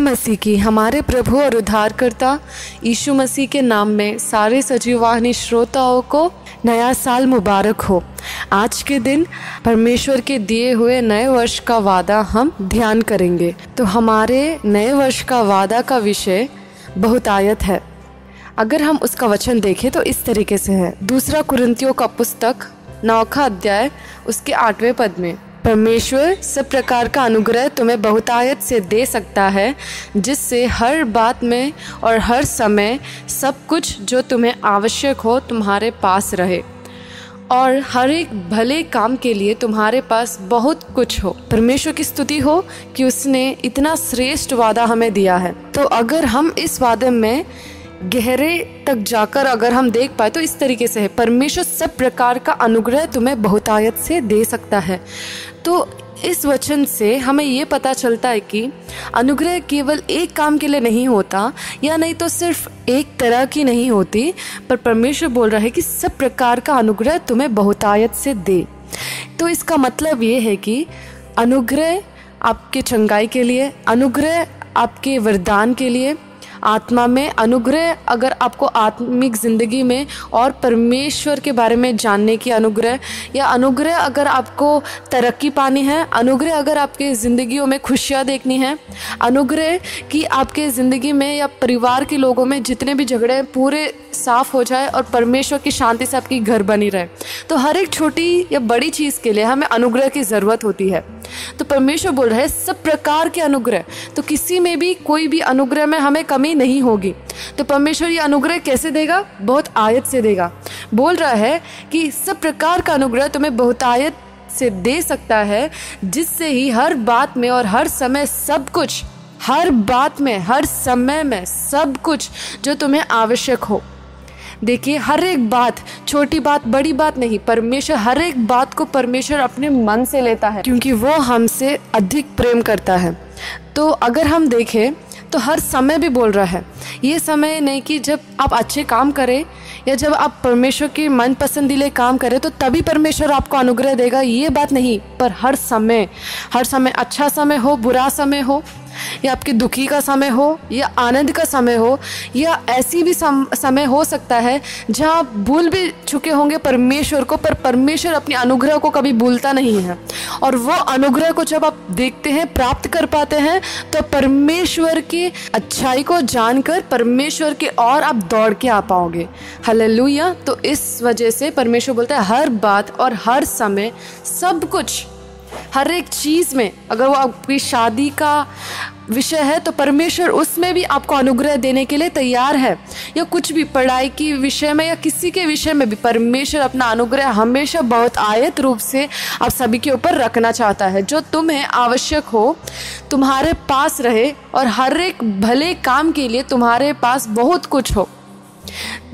मसीह की, हमारे प्रभु और उद्धारकर्ता यीशु मसीह के नाम में सारे सजीववाहिनी श्रोताओं को नया साल मुबारक हो। आज के दिन परमेश्वर के दिए हुए नए वर्ष का वादा हम ध्यान करेंगे। तो हमारे नए वर्ष का वादा का विषय बहुतायत है। अगर हम उसका वचन देखें तो इस तरीके से है। 2 कुरिन्थियों का पुस्तक 9 अध्याय उसके 8वें पद में, परमेश्वर सब प्रकार का अनुग्रह तुम्हें बहुतायत से दे सकता है, जिससे हर बात में और हर समय सब कुछ जो तुम्हें आवश्यक हो तुम्हारे पास रहे और हर एक भले काम के लिए तुम्हारे पास बहुत कुछ हो। परमेश्वर की स्तुति हो कि उसने इतना श्रेष्ठ वादा हमें दिया है। तो अगर हम इस वादे में गहरे तक जाकर अगर हम देख पाए तो इस तरीके से है, परमेश्वर सब प्रकार का अनुग्रह तुम्हें बहुतायत से दे सकता है। तो इस वचन से हमें ये पता चलता है कि अनुग्रह केवल एक काम के लिए नहीं होता, या नहीं तो सिर्फ एक तरह की नहीं होती, पर परमेश्वर बोल रहा है कि सब प्रकार का अनुग्रह तुम्हें बहुतायत से दे। तो इसका मतलब ये है कि अनुग्रह आपके चंगाई के लिए, अनुग्रह आपके वरदान के लिए, आत्मा में अनुग्रह, अगर आपको आत्मिक ज़िंदगी में और परमेश्वर के बारे में जानने की अनुग्रह, या अनुग्रह अगर आपको तरक्की पानी है, अनुग्रह अगर आपके ज़िंदगियों में खुशियाँ देखनी है, अनुग्रह कि आपके ज़िंदगी में या परिवार के लोगों में जितने भी झगड़े पूरे साफ़ हो जाए और परमेश्वर की शांति से आपकी घर बनी रहे। तो हर एक छोटी या बड़ी चीज़ के लिए हमें अनुग्रह की ज़रूरत होती है। तो परमेश्वर बोल रहा है सब प्रकार के अनुग्रह, तो किसी में भी कोई भी अनुग्रह में हमें कमी नहीं होगी। तो परमेश्वर ये अनुग्रह कैसे देगा? बहुत आयत से देगा। बोल रहा है कि सब प्रकार का अनुग्रह तुम्हें बहुत आयत से दे सकता है, जिससे ही हर बात में और हर समय सब कुछ, हर बात में हर समय में सब कुछ जो तुम्हें आवश्यक हो। देखिए, हर एक बात, छोटी बात बड़ी बात नहीं, परमेश्वर हर एक बात को परमेश्वर अपने मन से लेता है, क्योंकि वो हमसे अधिक प्रेम करता है। तो अगर हम देखें तो हर समय भी बोल रहा है, ये समय नहीं कि जब आप अच्छे काम करें या जब आप परमेश्वर के मन पसंदीले काम करें तो तभी परमेश्वर आपको अनुग्रह देगा, ये बात नहीं, पर हर समय अच्छा समय हो, बुरा समय हो, या आपके दुखी का समय हो या आनंद का समय हो, या ऐसी भी समय हो सकता है जहाँ आप भूल भी चुके होंगे परमेश्वर को, पर परमेश्वर अपने अनुग्रह को कभी भूलता नहीं है। और वो अनुग्रह को जब आप देखते हैं, प्राप्त कर पाते हैं, तो परमेश्वर की अच्छाई को जानकर परमेश्वर के और आप दौड़ के आ पाओगे। हालेलुया। तो इस वजह से परमेश्वर बोलता है हर बात और हर समय सब कुछ, हर एक चीज़ में, अगर वो आपकी शादी का विषय है तो परमेश्वर उसमें भी आपको अनुग्रह देने के लिए तैयार है, या कुछ भी पढ़ाई के विषय में या किसी के विषय में भी परमेश्वर अपना अनुग्रह हमेशा बहुत आयत रूप से आप सभी के ऊपर रखना चाहता है। जो तुम्हें आवश्यक हो तुम्हारे पास रहे और हर एक भले काम के लिए तुम्हारे पास बहुत कुछ हो।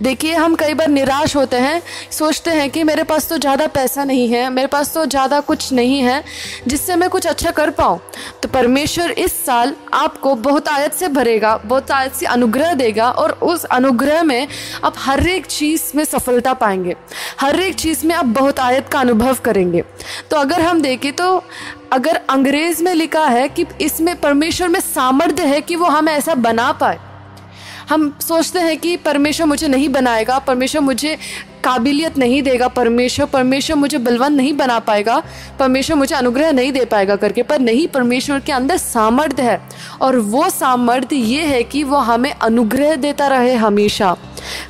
देखिए, हम कई बार निराश होते हैं, सोचते हैं कि मेरे पास तो ज़्यादा पैसा नहीं है, मेरे पास तो ज़्यादा कुछ नहीं है जिससे मैं कुछ अच्छा कर पाऊँ। तो परमेश्वर इस साल आपको बहुत आयत से भरेगा, बहुत आयत से अनुग्रह देगा, और उस अनुग्रह में आप हर एक चीज़ में सफलता पाएंगे, हर एक चीज़ में आप बहुत आयत का अनुभव करेंगे। तो अगर हम देखें तो अगर अंग्रेज़ में लिखा है कि इसमें परमेश्वर में सामर्थ्य है कि वो हमें ऐसा बना पाए। हम सोचते हैं कि परमेश्वर मुझे नहीं बनाएगा, परमेश्वर मुझे काबिलियत नहीं देगा, परमेश्वर मुझे बलवान नहीं बना पाएगा, परमेश्वर मुझे अनुग्रह नहीं दे पाएगा करके, पर नहीं, परमेश्वर के अंदर सामर्थ्य है, और वो सामर्थ्य ये है कि वो हमें अनुग्रह देता रहे हमेशा।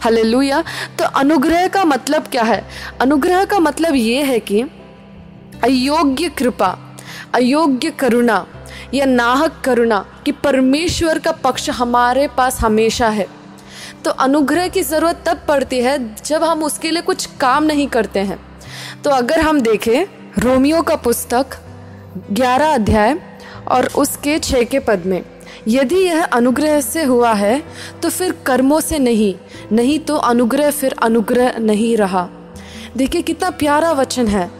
हालेलुया। तो अनुग्रह का मतलब क्या है? अनुग्रह का मतलब ये है कि अयोग्य कृपा, अयोग्य करुणा या नाहक करुणा, कि परमेश्वर का पक्ष हमारे पास हमेशा है। तो अनुग्रह की ज़रूरत तब पड़ती है जब हम उसके लिए कुछ काम नहीं करते हैं। तो अगर हम देखें रोमियो का पुस्तक 11 अध्याय और उसके 6 के पद में, यदि यह अनुग्रह से हुआ है तो फिर कर्मों से नहीं तो अनुग्रह फिर अनुग्रह नहीं रहा। देखिए कितना प्यारा वचन है।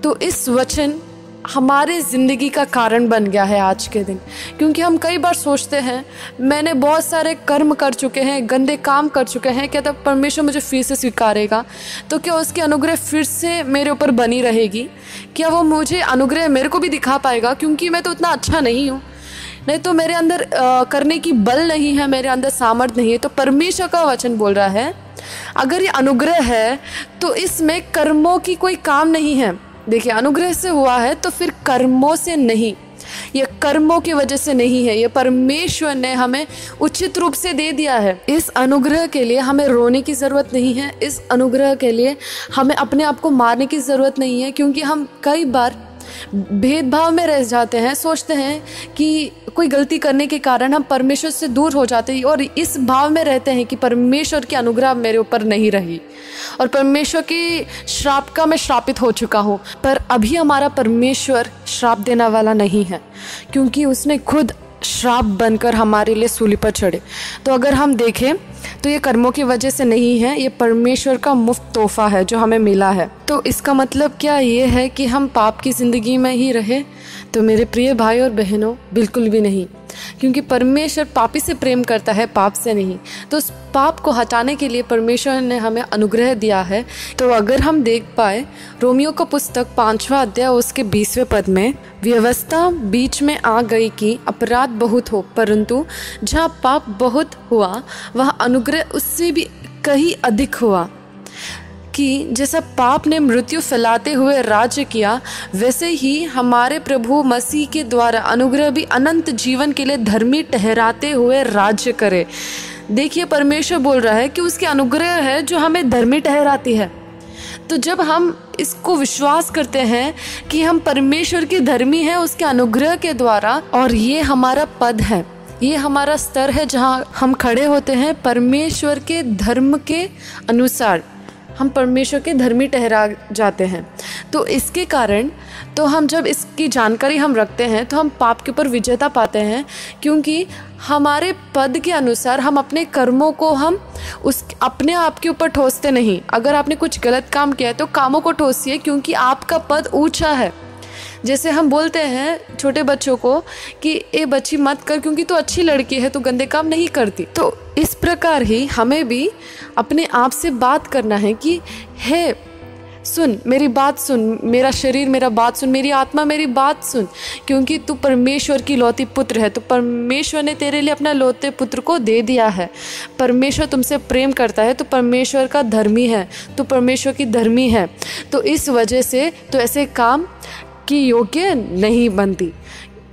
तो इस वचन हमारे ज़िंदगी का कारण बन गया है आज के दिन, क्योंकि हम कई बार सोचते हैं मैंने बहुत सारे कर्म कर चुके हैं, गंदे काम कर चुके हैं, क्या तब परमेश्वर मुझे फिर से स्वीकारेगा? तो क्या उसकी अनुग्रह फिर से मेरे ऊपर बनी रहेगी? क्या वो मुझे अनुग्रह मेरे को भी दिखा पाएगा? क्योंकि मैं तो उतना अच्छा नहीं हूँ। नहीं तो मेरे अंदर करने की बल नहीं है, मेरे अंदर सामर्थ्य नहीं है। तो परमेश्वर का वचन बोल रहा है अगर ये अनुग्रह है तो इसमें कर्मों की कोई काम नहीं है। देखिए, अनुग्रह से हुआ है तो फिर कर्मों से नहीं, ये कर्मों की वजह से नहीं है, ये परमेश्वर ने हमें उचित रूप से दे दिया है। इस अनुग्रह के लिए हमें रोने की ज़रूरत नहीं है, इस अनुग्रह के लिए हमें अपने आप को मारने की ज़रूरत नहीं है, क्योंकि हम कई बार भेदभाव में रह जाते हैं, सोचते हैं कि कोई गलती करने के कारण हम परमेश्वर से दूर हो जाते हैं और इस भाव में रहते हैं कि परमेश्वर की अनुग्रह मेरे ऊपर नहीं रही और परमेश्वर की श्राप का मैं श्रापित हो चुका हूँ। पर अभी हमारा परमेश्वर श्राप देने वाला नहीं है, क्योंकि उसने खुद श्राप बनकर हमारे लिए सूली पर चढ़े। तो अगर हम देखें तो ये कर्मों की वजह से नहीं है, ये परमेश्वर का मुफ्त तोहफा है जो हमें मिला है। तो इसका मतलब क्या ये है कि हम पाप की ज़िंदगी में ही रहे? तो मेरे प्रिय भाई और बहनों, बिल्कुल भी नहीं, क्योंकि परमेश्वर पापी से प्रेम करता है, पाप से नहीं। तो उस पाप को हटाने के लिए परमेश्वर ने हमें अनुग्रह दिया है। तो अगर हम देख पाए रोमियो का पुस्तक 5वां अध्याय उसके 20वें पद में, व्यवस्था बीच में आ गई कि अपराध बहुत हो, परंतु जहाँ पाप बहुत हुआ वह अनुग्रह उससे भी कहीं अधिक हुआ। कि जैसा पाप ने मृत्यु फैलाते हुए राज्य किया, वैसे ही हमारे प्रभु मसीह के द्वारा अनुग्रह भी अनंत जीवन के लिए धर्मी ठहराते हुए राज्य करे। देखिए, परमेश्वर बोल रहा है कि उसकी अनुग्रह है जो हमें धर्मी ठहराती है। तो जब हम इसको विश्वास करते हैं कि हम परमेश्वर की धर्मी हैं उसके अनुग्रह के द्वारा, और ये हमारा पद है, ये हमारा स्तर है जहाँ हम खड़े होते हैं परमेश्वर के धर्म के अनुसार, हम परमेश्वर के धर्मी ठहरा जाते हैं। तो इसके कारण तो हम जब इसकी जानकारी हम रखते हैं तो हम पाप के ऊपर विजेता पाते हैं, क्योंकि हमारे पद के अनुसार हम अपने कर्मों को हम उस अपने आप के ऊपर ठोसते नहीं। अगर आपने कुछ गलत काम किया है तो कामों को ठोसिए, क्योंकि आपका पद ऊंचा है। जैसे हम बोलते हैं छोटे बच्चों को कि ए बच्ची मत कर, क्योंकि तू अच्छी लड़की है, तू गंदे काम नहीं करती। तो इस प्रकार ही हमें भी अपने आप से बात करना है कि हे सुन, मेरी बात सुन, मेरा शरीर मेरा बात सुन, मेरी आत्मा मेरी बात सुन, क्योंकि तू परमेश्वर की लौती पुत्र है। तो परमेश्वर ने तेरे लिए अपना लौते पुत्र को दे दिया है। परमेश्वर तुमसे प्रेम करता है, तो परमेश्वर का धर्मी है, तो परमेश्वर की धर्मी है। तो इस वजह से तो ऐसे काम की योग्य नहीं बनती,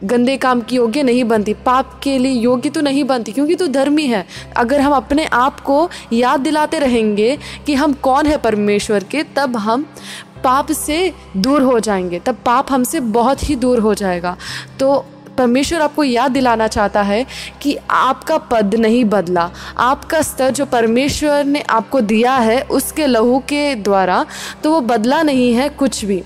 गंदे काम की योग्य नहीं बनती, पाप के लिए योग्य तो नहीं बनती, क्योंकि तू धर्मी है। अगर हम अपने आप को याद दिलाते रहेंगे कि हम कौन है परमेश्वर के, तब हम पाप से दूर हो जाएंगे, तब पाप हमसे बहुत ही दूर हो जाएगा। तो परमेश्वर आपको याद दिलाना चाहता है कि आपका पद नहीं बदला, आपका स्तर जो परमेश्वर ने आपको दिया है उसके लहू के द्वारा, तो वो बदला नहीं है कुछ भी।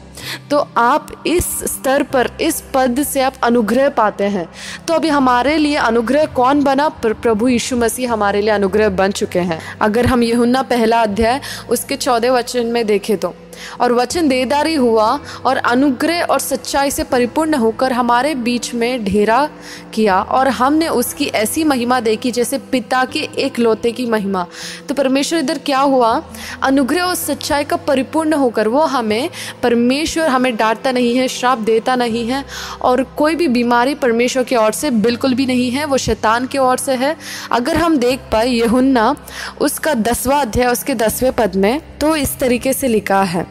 तो आप इस स्तर पर, इस पद से आप अनुग्रह पाते हैं। तो अभी हमारे लिए अनुग्रह कौन बना? प्रभु यीशु मसीह हमारे लिए अनुग्रह बन चुके हैं। अगर हम यूहन्ना 1 अध्याय उसके 14 वचन में देखें तो, और वचन देदारी हुआ और अनुग्रह और सच्चाई से परिपूर्ण होकर हमारे बीच में डेरा किया, और हमने उसकी ऐसी महिमा देखी जैसे पिता के एकलौते की महिमा। तो परमेश्वर इधर क्या हुआ? अनुग्रह और सच्चाई का परिपूर्ण होकर वो हमें, परमेश्वर हमें डांटता नहीं है, श्राप देता नहीं है, और कोई भी बीमारी परमेश्वर की ओर से बिल्कुल भी नहीं है, वो शैतान की ओर से है। अगर हम देख पाए यूहन्ना उसका 10वां अध्याय उसके 10वें पद में, तो इस तरीके से लिखा है,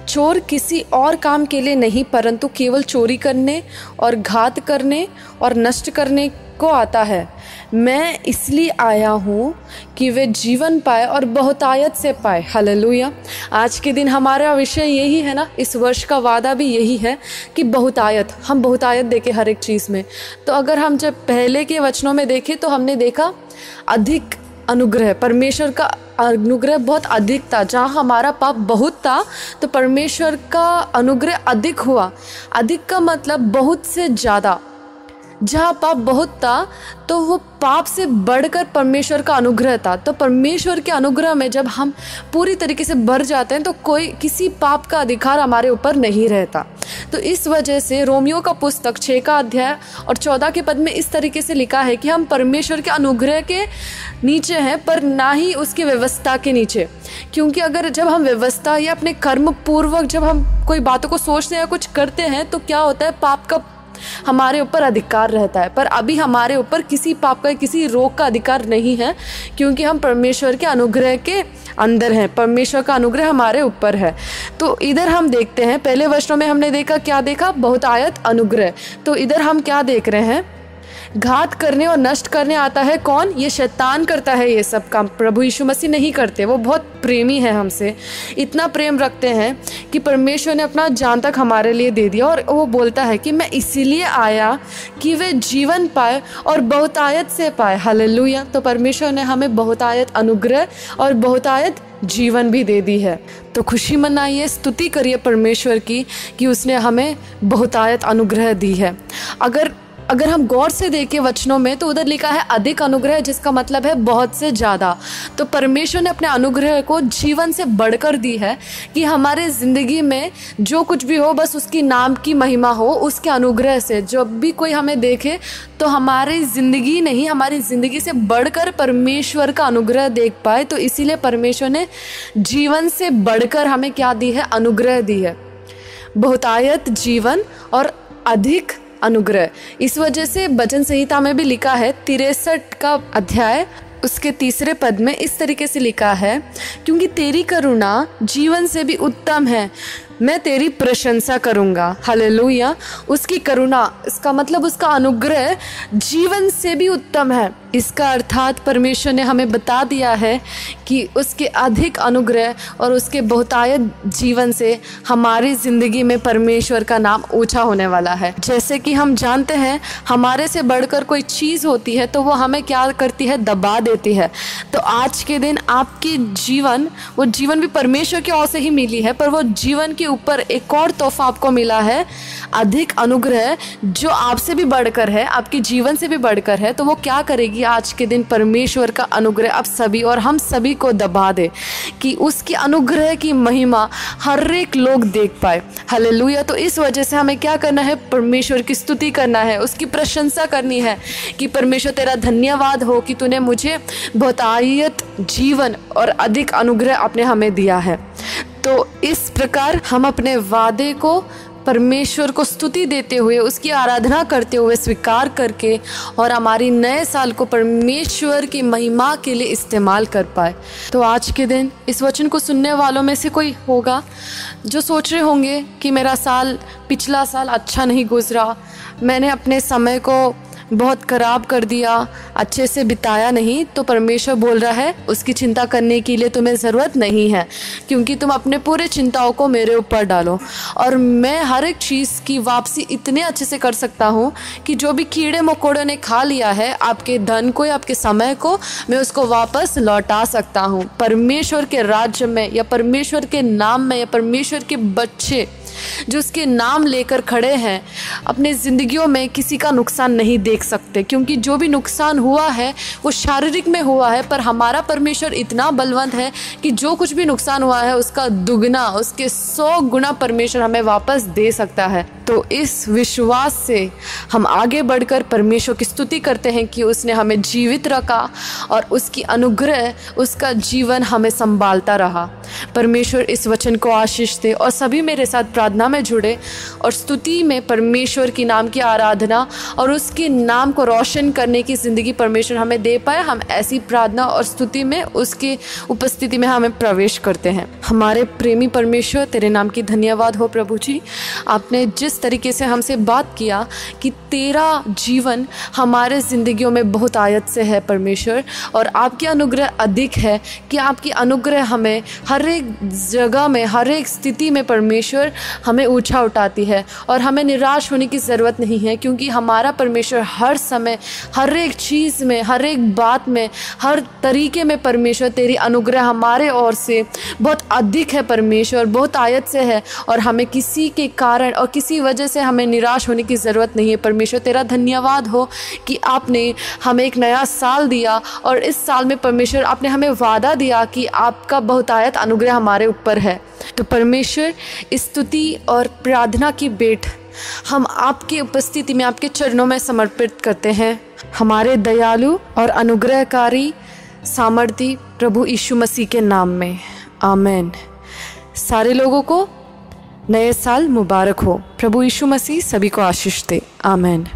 चोर किसी और काम के लिए नहीं परंतु केवल चोरी करने और घात करने और नष्ट करने को आता है। मैं इसलिए आया हूँ कि वे जीवन पाए और बहुतायत से पाए। हालेलुया। आज के दिन हमारा विषय यही है ना, इस वर्ष का वादा भी यही है कि बहुतायत, हम बहुतायत देखें हर एक चीज़ में। तो अगर हम जब पहले के वचनों में देखें तो हमने देखा अधिक अनुग्रह, परमेश्वर का अनुग्रह बहुत अधिक था। जहाँ हमारा पाप बहुत था तो परमेश्वर का अनुग्रह अधिक हुआ। अधिक का मतलब बहुत से ज़्यादा। जहाँ पाप बहुत था तो वो पाप से बढ़कर परमेश्वर का अनुग्रह था। तो परमेश्वर के अनुग्रह में जब हम पूरी तरीके से भर जाते हैं तो कोई किसी पाप का अधिकार हमारे ऊपर नहीं रहता। तो इस वजह से रोमियो का पुस्तक 6 अध्याय और 14 के पद में इस तरीके से लिखा है कि हम परमेश्वर के अनुग्रह के नीचे हैं, पर ना ही उसकी व्यवस्था के नीचे। क्योंकि अगर जब हम व्यवस्था या अपने कर्म पूर्वक जब हम कोई बातों को सोचते हैं या कुछ करते हैं तो क्या होता है, पाप का हमारे ऊपर अधिकार रहता है, पर अभी हमारे ऊपर किसी पाप का, किसी रोग का अधिकार नहीं है, क्योंकि हम परमेश्वर के अनुग्रह के अंदर हैं। परमेश्वर का अनुग्रह हमारे ऊपर है। तो इधर हम देखते हैं, पहले वचनों में हमने देखा, क्या देखा? बहुतायत अनुग्रह। तो इधर हम क्या देख रहे हैं? घात करने और नष्ट करने आता है कौन? ये शैतान करता है ये सब काम, प्रभु यीशु मसीह नहीं करते। वो बहुत प्रेमी है, हमसे इतना प्रेम रखते हैं कि परमेश्वर ने अपना जान तक हमारे लिए दे दिया। और वो बोलता है कि मैं इसीलिए आया कि वे जीवन पाए और बहुतायत से पाए। हालेलुया। तो परमेश्वर ने हमें बहुतायत अनुग्रह और बहुतायत जीवन भी दे दी है। तो खुशी मनाइए, स्तुति करिए परमेश्वर की कि उसने हमें बहुतायत अनुग्रह दी है। अगर हम गौर से देखें वचनों में, तो उधर लिखा है अधिक अनुग्रह, जिसका मतलब है बहुत से ज़्यादा। तो परमेश्वर ने अपने अनुग्रह को जीवन से बढ़कर दी है कि हमारे ज़िंदगी में जो कुछ भी हो, बस उसकी नाम की महिमा हो, उसके अनुग्रह से। जब भी कोई हमें देखे तो हमारी ज़िंदगी नहीं, हमारी ज़िंदगी से बढ़कर परमेश्वर का अनुग्रह देख पाए। तो इसीलिए परमेश्वर ने जीवन से बढ़कर हमें क्या दी है? अनुग्रह दी है, बहुतायत जीवन और अधिक अनुग्रह। इस वजह से वचन संहिता में भी लिखा है, 63 का अध्याय उसके 3 पद में इस तरीके से लिखा है, क्योंकि तेरी करुणा जीवन से भी उत्तम है, मैं तेरी प्रशंसा करूँगा। हालेलुया। उसकी करुणा, इसका मतलब उसका अनुग्रह जीवन से भी उत्तम है। इसका अर्थात परमेश्वर ने हमें बता दिया है कि उसके अधिक अनुग्रह और उसके बहुतायत जीवन से हमारी ज़िंदगी में परमेश्वर का नाम ऊंचा होने वाला है। जैसे कि हम जानते हैं, हमारे से बढ़कर कोई चीज़ होती है तो वो हमें क्या करती है? दबा देती है। तो आज के दिन आपकी जीवन, वो जीवन भी परमेश्वर की ओर से ही मिली है, पर वो जीवन के ऊपर एक और तोहफा आपको मिला है, अधिक अनुग्रह, जो आपसे भी बढ़कर है, आपके जीवन से भी बढ़कर है। तो वो क्या करेगी? आज के दिन परमेश्वर का अनुग्रह आप सभी और हम सभी को दबा दे कि उसकी अनुग्रह की महिमा हर एक लोग देख पाए। हालेलुया। तो इस वजह से हमें क्या करना है? परमेश्वर की स्तुति करना है, उसकी प्रशंसा करनी है कि परमेश्वर तेरा धन्यवाद हो कि तूने मुझे बहुतायत जीवन और अधिक अनुग्रह आपने हमें दिया है। तो इस प्रकार हम अपने वादे को परमेश्वर को स्तुति देते हुए, उसकी आराधना करते हुए स्वीकार करके और हमारी नए साल को परमेश्वर की महिमा के लिए इस्तेमाल कर पाए। तो आज के दिन इस वचन को सुनने वालों में से कोई होगा जो सोच रहे होंगे कि मेरा साल, पिछला साल अच्छा नहीं गुजरा, मैंने अपने समय को बहुत ख़राब कर दिया, अच्छे से बिताया नहीं। तो परमेश्वर बोल रहा है, उसकी चिंता करने के लिए तुम्हें ज़रूरत नहीं है, क्योंकि तुम अपने पूरे चिंताओं को मेरे ऊपर डालो और मैं हर एक चीज़ की वापसी इतने अच्छे से कर सकता हूँ कि जो भी कीड़े मकोड़ों ने खा लिया है आपके धन को या आपके समय को, मैं उसको वापस लौटा सकता हूँ। परमेश्वर के राज्य में या परमेश्वर के नाम में या परमेश्वर के बच्चे जो उसके नाम लेकर खड़े हैं, अपने ज़िंदगियों में किसी का नुकसान नहीं देख सकते, क्योंकि जो भी नुकसान हुआ है वो शारीरिक में हुआ है, पर हमारा परमेश्वर इतना बलवंत है कि जो कुछ भी नुकसान हुआ है उसका दुगना, उसके 100 गुना परमेश्वर हमें वापस दे सकता है। तो इस विश्वास से हम आगे बढ़कर परमेश्वर की स्तुति करते हैं कि उसने हमें जीवित रखा और उसकी अनुग्रह, उसका जीवन हमें संभालता रहा। परमेश्वर इस वचन को आशीष दे और सभी मेरे साथ प्रार्थना में जुड़े और स्तुति में परमेश्वर की नाम की आराधना और उसके नाम को रोशन करने की ज़िंदगी परमेश्वर हमें दे पाए। हम ऐसी प्रार्थना और स्तुति में उसकी उपस्थिति में हमें प्रवेश करते हैं। हमारे प्रेमी परमेश्वर, तेरे नाम की धन्यवाद हो प्रभु जी। आपने जिस तरीके से हमसे बात किया कि तेरा जीवन हमारे ज़िंदगियों में बहुत आयत से है परमेश्वर, और आपकी अनुग्रह अधिक है कि आपकी अनुग्रह हमें हर एक जगह में, हर एक स्थिति में परमेश्वर हमें ऊंचा उठाती है और हमें निराश होने की ज़रूरत नहीं है, क्योंकि हमारा परमेश्वर हर समय, हर एक चीज़ में, हर एक बात में, हर तरीके में परमेश्वर तेरी अनुग्रह हमारे ओर से बहुत अधिक है परमेश्वर, बहुत आयत से है, और हमें किसी के कारण और किसी वजह से हमें निराश होने की ज़रूरत नहीं है। परमेश्वर तेरा धन्यवाद हो कि आपने हमें एक नया साल दिया और इस साल में परमेश्वर आपने हमें वादा दिया कि आपका बहुतायत अनुग्रह हमारे ऊपर है। तो परमेश्वर इस स्तुति और प्रार्थना की भेंट हम आपकी उपस्थिति में, आपके चरणों में समर्पित करते हैं। हमारे दयालु और अनुग्रहकारी सामर्थी प्रभु यीशु मसीह के नाम में, आमीन। सारे लोगों को नए साल मुबारक हो। प्रभु यीशु मसीह सभी को आशीष दे। आमीन।